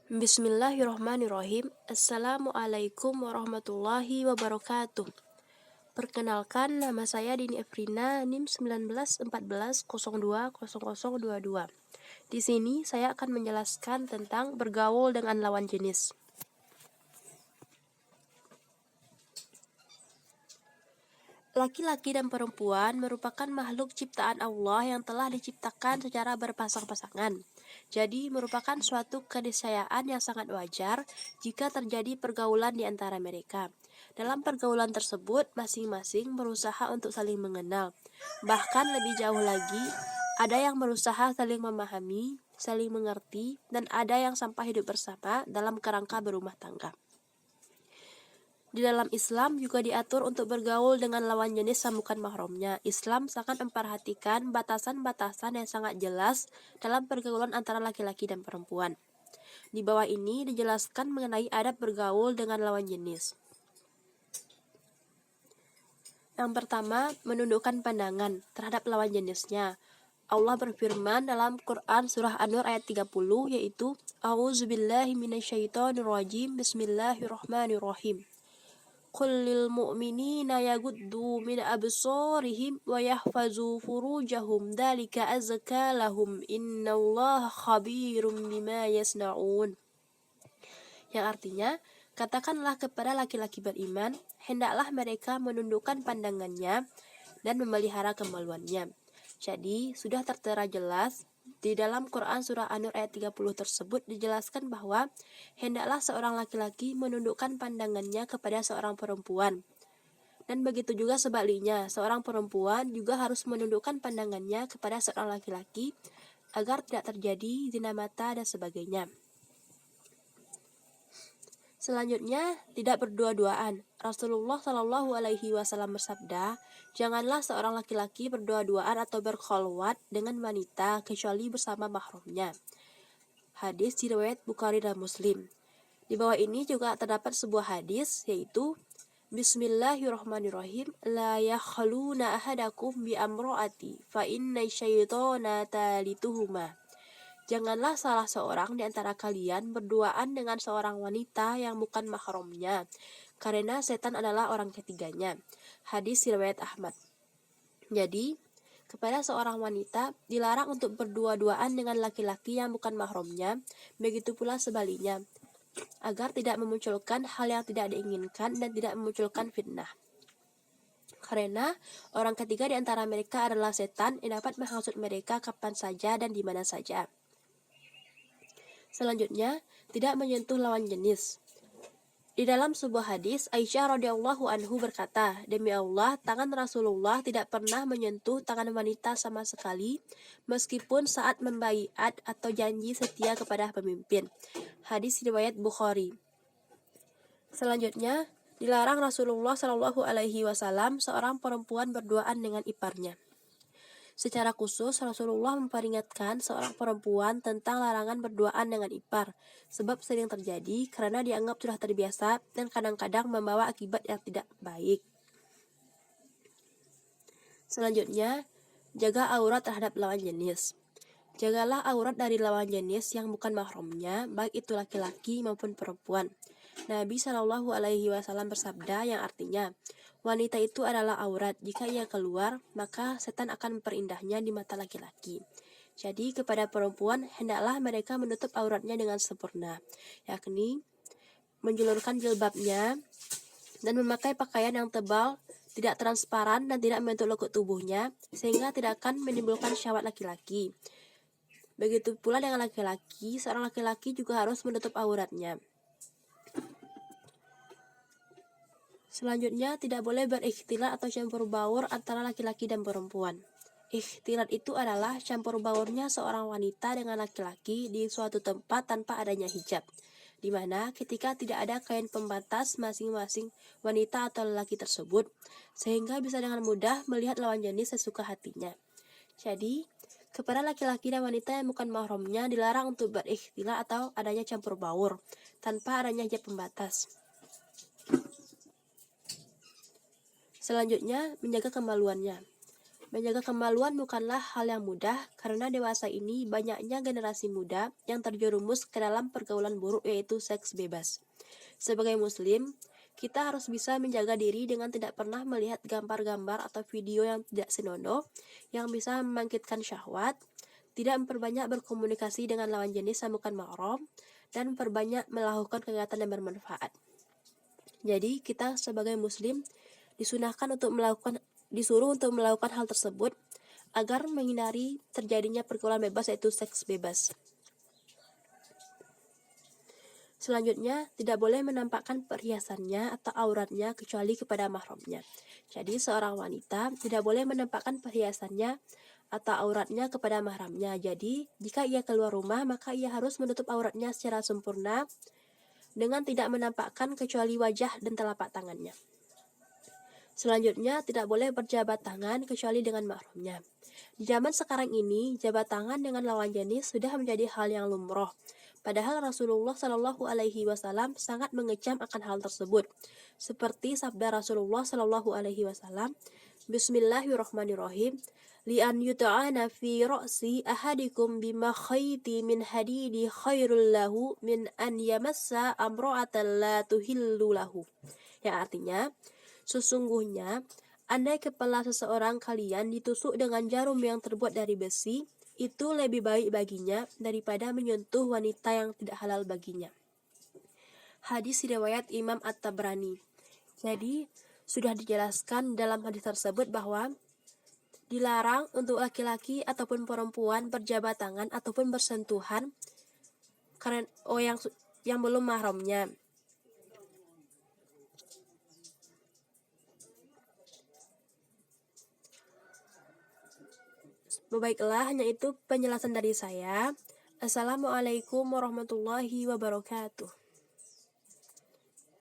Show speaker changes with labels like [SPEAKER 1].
[SPEAKER 1] Bismillahirrahmanirrahim. Assalamualaikum warahmatullahi wabarakatuh. Perkenalkan, nama saya Dini Efrina, NIM 1914020022. Di sini saya akan menjelaskan tentang bergaul dengan lawan jenis. Laki-laki dan perempuan merupakan makhluk ciptaan Allah yang telah diciptakan secara berpasang-pasangan. Jadi, merupakan suatu keniscayaan yang sangat wajar jika terjadi pergaulan di antara mereka. Dalam pergaulan tersebut, masing-masing berusaha untuk saling mengenal. Bahkan lebih jauh lagi, ada yang berusaha saling memahami, saling mengerti, dan ada yang sampai hidup bersama dalam kerangka berumah tangga. Di dalam Islam juga diatur untuk bergaul dengan lawan jenis yang bukan mahramnya. Islam sangat memperhatikan batasan-batasan yang sangat jelas dalam pergaulan antara laki-laki dan perempuan. Di bawah ini dijelaskan mengenai adab bergaul dengan lawan jenis. Yang pertama, menundukkan pandangan terhadap lawan jenisnya. Allah berfirman dalam Quran surah An-Nur ayat 30 yaitu A'udzubillahi minasyaitonirrajim. Bismillahirrahmanirrahim. Qul lil mu'minina yaghuddu min absarihim wa yahfazu furujahum dzalika azka lahum innallaha khabirum bima yasnaun. Yang artinya, katakanlah kepada laki-laki beriman, hendaklah mereka menundukkan pandangannya dan memelihara kemaluannya. Jadi, sudah tertera jelas di dalam Quran surah An-Nur ayat 30 tersebut dijelaskan bahwa hendaklah seorang laki-laki menundukkan pandangannya kepada seorang perempuan. Dan begitu juga sebaliknya, seorang perempuan juga harus menundukkan pandangannya kepada seorang laki-laki agar tidak terjadi zina mata dan sebagainya. Selanjutnya, tidak berdua-duaan. Rasulullah Shallallahu Alaihi Wasallam bersabda, janganlah seorang laki-laki berdua-duaan atau berkholwat dengan wanita kecuali bersama mahramnya. Hadis riwayat Bukhari dan Muslim. Di bawah ini juga terdapat sebuah hadis yaitu Bismillahirrahmanirrahim. La yakhluna ahadakum bi amro'ati fa inna syaitana talituhuma. Janganlah salah seorang di antara kalian berduaan dengan seorang wanita yang bukan mahramnya, karena setan adalah orang ketiganya. Hadis riwayat Ahmad. Jadi, kepada seorang wanita dilarang untuk berdua-duaan dengan laki-laki yang bukan mahramnya, begitu pula sebaliknya, agar tidak memunculkan hal yang tidak diinginkan dan tidak memunculkan fitnah. Karena orang ketiga di antara mereka adalah setan yang dapat menghasut mereka kapan saja dan di mana saja. Selanjutnya, tidak menyentuh lawan jenis. Di dalam sebuah hadis, Aisyah radhiyallahu anhu berkata, demi Allah, tangan Rasulullah tidak pernah menyentuh tangan wanita sama sekali, meskipun saat membaiat atau janji setia kepada pemimpin. Hadis riwayat Bukhari. Selanjutnya, dilarang Rasulullah Shallallahu Alaihi Wasallam seorang perempuan berduaan dengan iparnya. Secara khusus, Rasulullah memperingatkan seorang perempuan tentang larangan berduaan dengan ipar, sebab sering terjadi karena dianggap sudah terbiasa dan kadang-kadang membawa akibat yang tidak baik. Selanjutnya, jaga aurat terhadap lawan jenis. Jagalah aurat dari lawan jenis yang bukan mahramnya, baik itu laki-laki maupun perempuan. Nabi Shallallahu Alaihi Wasallam bersabda yang artinya, wanita itu adalah aurat. Jika ia keluar, maka setan akan memperindahnya di mata laki-laki. Jadi kepada perempuan, hendaklah mereka menutup auratnya dengan sempurna, yakni menjulurkan jilbabnya dan memakai pakaian yang tebal, tidak transparan dan tidak membentuk lekuk tubuhnya, sehingga tidak akan menimbulkan syahwat laki-laki. Begitu pula dengan laki-laki, seorang laki-laki juga harus menutup auratnya. Selanjutnya, tidak boleh berikhtilat atau campur baur antara laki-laki dan perempuan. Ikhtilat itu adalah campur baurnya seorang wanita dengan laki-laki di suatu tempat tanpa adanya hijab, di mana ketika tidak ada kain pembatas masing-masing wanita atau lelaki tersebut, sehingga bisa dengan mudah melihat lawan jenis sesuka hatinya. Jadi, kepada laki-laki dan wanita yang bukan mahramnya dilarang untuk berikhtilat atau adanya campur baur tanpa adanya hijab pembatas. Selanjutnya, menjaga kemaluannya. Menjaga kemaluan bukanlah hal yang mudah karena dewasa ini banyaknya generasi muda yang terjerumus ke dalam pergaulan buruk yaitu seks bebas. Sebagai muslim, kita harus bisa menjaga diri dengan tidak pernah melihat gambar-gambar atau video yang tidak senonoh yang bisa membangkitkan syahwat, tidak memperbanyak berkomunikasi dengan lawan jenis yang bukan mahram, dan memperbanyak melakukan kegiatan yang bermanfaat. Jadi kita sebagai muslim disuruh untuk melakukan hal tersebut agar menghindari terjadinya pergaulan bebas yaitu seks bebas. Selanjutnya, tidak boleh menampakkan perhiasannya atau auratnya kecuali kepada mahramnya. Jadi seorang wanita tidak boleh menampakkan perhiasannya atau auratnya kepada mahramnya. Jadi jika ia keluar rumah maka ia harus menutup auratnya secara sempurna dengan tidak menampakkan kecuali wajah dan telapak tangannya. Selanjutnya, tidak boleh berjabat tangan kecuali dengan mahramnya. Di zaman sekarang ini, jabat tangan dengan lawan jenis sudah menjadi hal yang lumrah. Padahal Rasulullah Shallallahu Alaihi Wasallam sangat mengecam akan hal tersebut. Seperti sabda Rasulullah Shallallahu Alaihi Wasallam, Bismillahirrahmanirrahim. Li'an yuta'ana fi ra'si ahadikum bima khayti min hadidi khairul lahu min an yamassa amra'atan la tuhillu lahu. Yang artinya, sesungguhnya andai kepala seseorang kalian ditusuk dengan jarum yang terbuat dari besi, itu lebih baik baginya daripada menyentuh wanita yang tidak halal baginya. Hadis riwayat Imam At-Tabrani. Jadi, sudah dijelaskan dalam hadis tersebut bahwa dilarang untuk laki-laki ataupun perempuan berjabat tangan ataupun bersentuhan karena yang belum mahramnya. Baiklah, hanya itu penjelasan dari saya. Assalamualaikum warahmatullahi wabarakatuh.